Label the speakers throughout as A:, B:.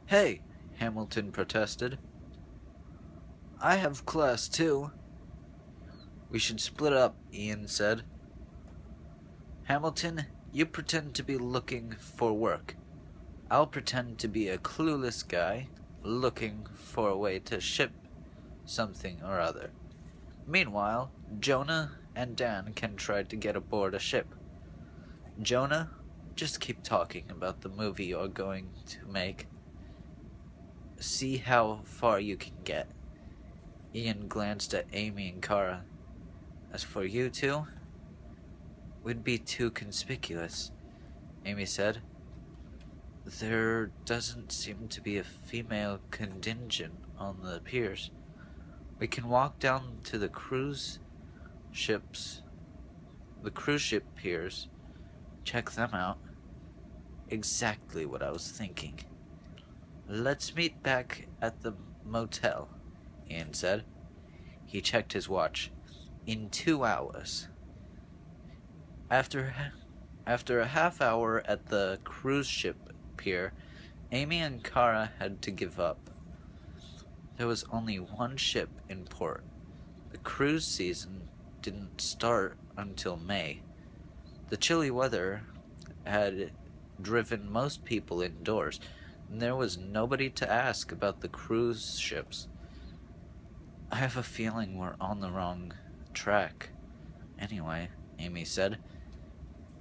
A: Hey, Hamilton protested. I have class too. We should split up, Ian said. Hamilton, you pretend to be looking for work. I'll pretend to be a clueless guy looking for a way to ship something or other. Meanwhile, Jonah and Dan can try to get aboard a ship. Jonah, just keep talking about the movie you're going to make. See how far you can get. Ian glanced at Amy and Kara. As for you two, we'd be too conspicuous, Amy said. There doesn't seem to be a female contingent on the piers. We can walk down to the cruise ship piers, check them out. Exactly what I was thinking. Let's meet back at the motel, Ian said. He checked his watch. In 2 hours. After a half hour at the cruise ship pier, Amy and Kara had to give up. There was only one ship in port. The cruise season didn't start until May. The chilly weather had driven most people indoors, and there was nobody to ask about the cruise ships. I have a feeling we're on the wrong track. Anyway, Amy said,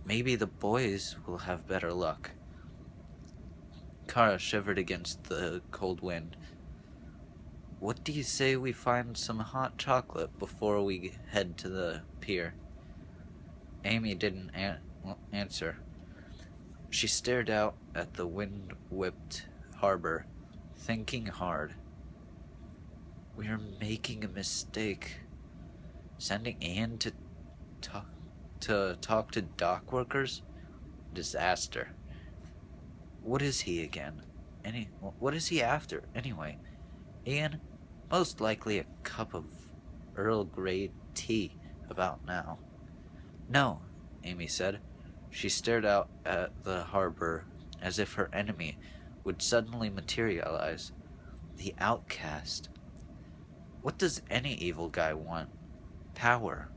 A: maybe the boys will have better luck. Kara shivered against the cold wind. What do you say we find some hot chocolate before we head to the pier? Amy didn't answer. She stared out at the wind-whipped harbor, thinking hard. We're making a mistake. Sending Ian to talk to dock workers? Disaster. What is he again? What is he after, anyway? Ian? Most likely a cup of Earl Grey tea about now. No, Amy said. She stared out at the harbor as if her enemy would suddenly materialize. The outcast. What does any evil guy want? Power.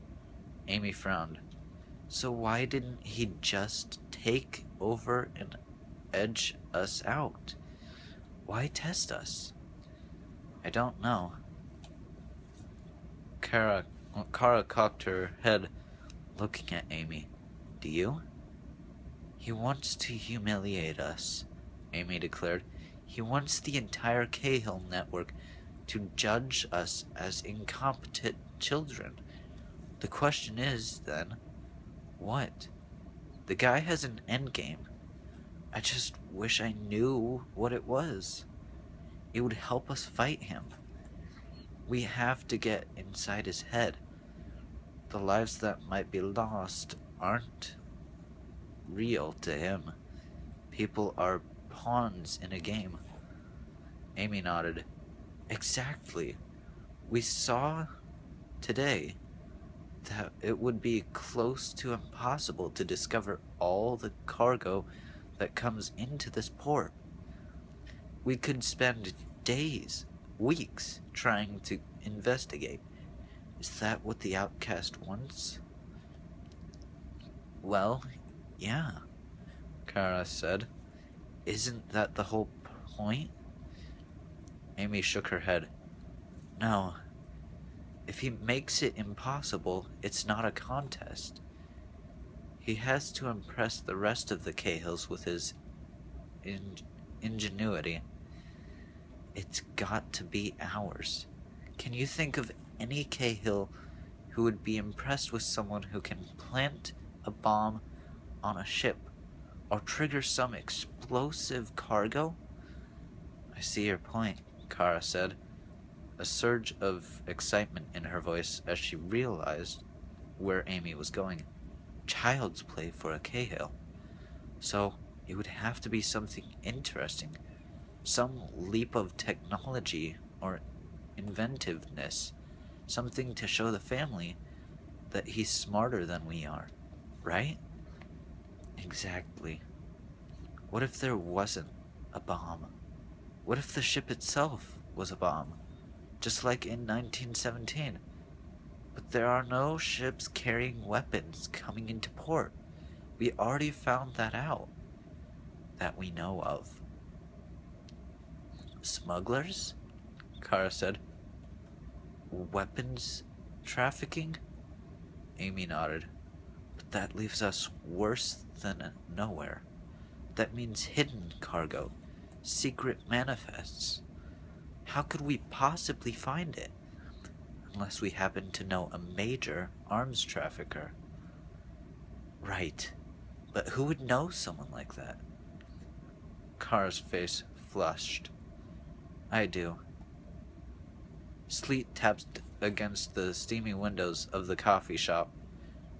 A: Amy frowned. So why didn't he just take over and edge us out? Why test us? I don't know. Kara cocked her head, looking at Amy. Do you? He wants to humiliate us, Amy declared. He wants the entire Cahill network to judge us as incompetent children. The question is, then, what? The guy has an endgame. I just wish I knew what it was. It would help us fight him. We have to get inside his head. The lives that might be lost aren't real to him. People are pawns in a game. Amy nodded. Exactly. We saw today that it would be close to impossible to discover all the cargo that comes into this port. We could spend days, weeks, trying to investigate. Is that what the outcast wants? Well, yeah, Kara said. Isn't that the whole point? Amy shook her head. No. If he makes it impossible, it's not a contest. He has to impress the rest of the Cahills with his ingenuity. It's got to be ours. Can you think of any Cahill who would be impressed with someone who can plant a bomb on a ship or trigger some explosive cargo? I see your point, Kara said, a surge of excitement in her voice as she realized where Amy was going. Child's play for a Cahill. So it would have to be something interesting, some leap of technology or inventiveness, something to show the family that he's smarter than we are, right? Exactly. What if there wasn't a bomb? What if the ship itself was a bomb, just like in 1917? But there are no ships carrying weapons coming into port. We already found that out, that we know of. Smugglers? Kara said. Weapons trafficking? Amy nodded. But that leaves us worse than nowhere. That means hidden cargo, secret manifests. How could we possibly find it? Unless we happen to know a major arms trafficker. Right. But who would know someone like that? Kara's face flushed. I do. Sleet tapped against the steamy windows of the coffee shop.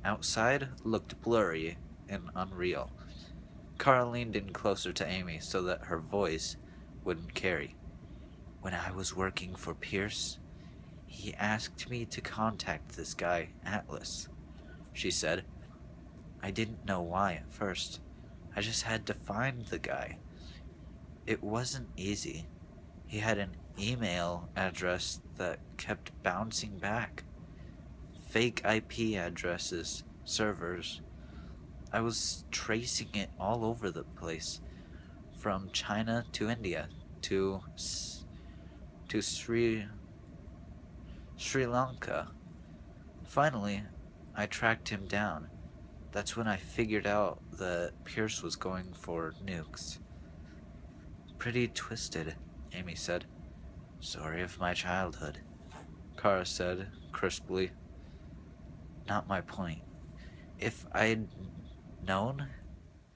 A: Outside looked blurry and unreal. Kara leaned in closer to Amy so that her voice wouldn't carry. When I was working for Pierce, he asked me to contact this guy, Atlas, she said. I didn't know why at first. I just had to find the guy. It wasn't easy. He had an email address that kept bouncing back. Fake IP addresses, servers. I was tracing it all over the place, from China to India to Sri Lanka. Finally, I tracked him down. That's when I figured out that Pierce was going for nukes. Pretty twisted, Amy said. Story of my childhood, Kara said crisply. Not my point. If I'd known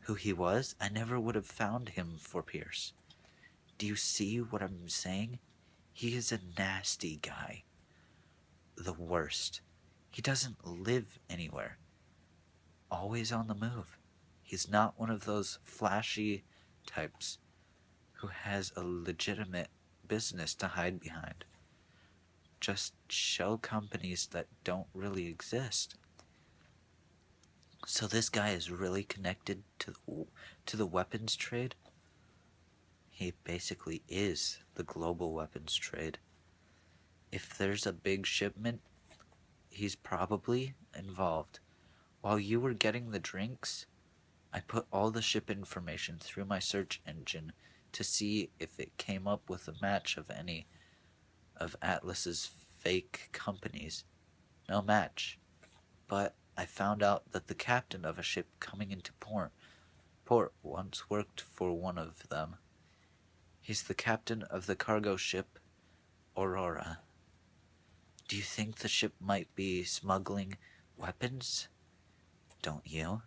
A: who he was, I never would have found him for Pierce. Do you see what I'm saying? He is a nasty guy. The worst. He doesn't live anywhere. Always on the move. He's not one of those flashy types who has a legitimate business to hide behind. Just shell companies that don't really exist. So this guy is really connected to the weapons trade? He basically is the global weapons trade. If there's a big shipment, he's probably involved. While you were getting the drinks, I put all the ship information through my search engine to see if it came up with a match of any of Atlas's fake companies. No match. But I found out that the captain of a ship coming into port once worked for one of them. He's the captain of the cargo ship Aurora. Do you think the ship might be smuggling weapons? Don't you?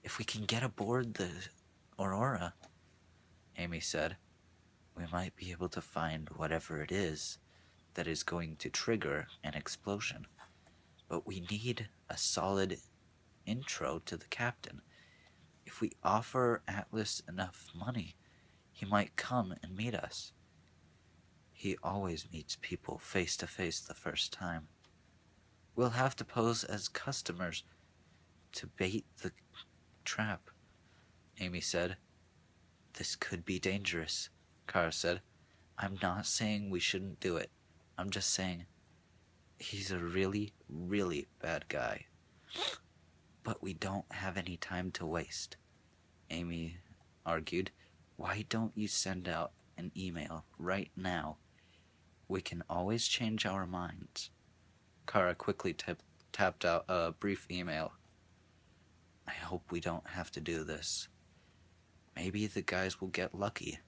A: If we can get aboard the Aurora, Amy said, we might be able to find whatever it is that is going to trigger an explosion. But we need a solid intro to the captain. If we offer Atlas enough money, he might come and meet us. He always meets people face to face the first time. We'll have to pose as customers to bait the trap, Amy said. This could be dangerous, Kara said. I'm not saying we shouldn't do it. I'm just saying he's a really, really bad guy. But we don't have any time to waste, Amy argued. Why don't you send out an email right now? We can always change our minds. Kara quickly tapped out a brief email. I hope we don't have to do this. Maybe the guys will get lucky.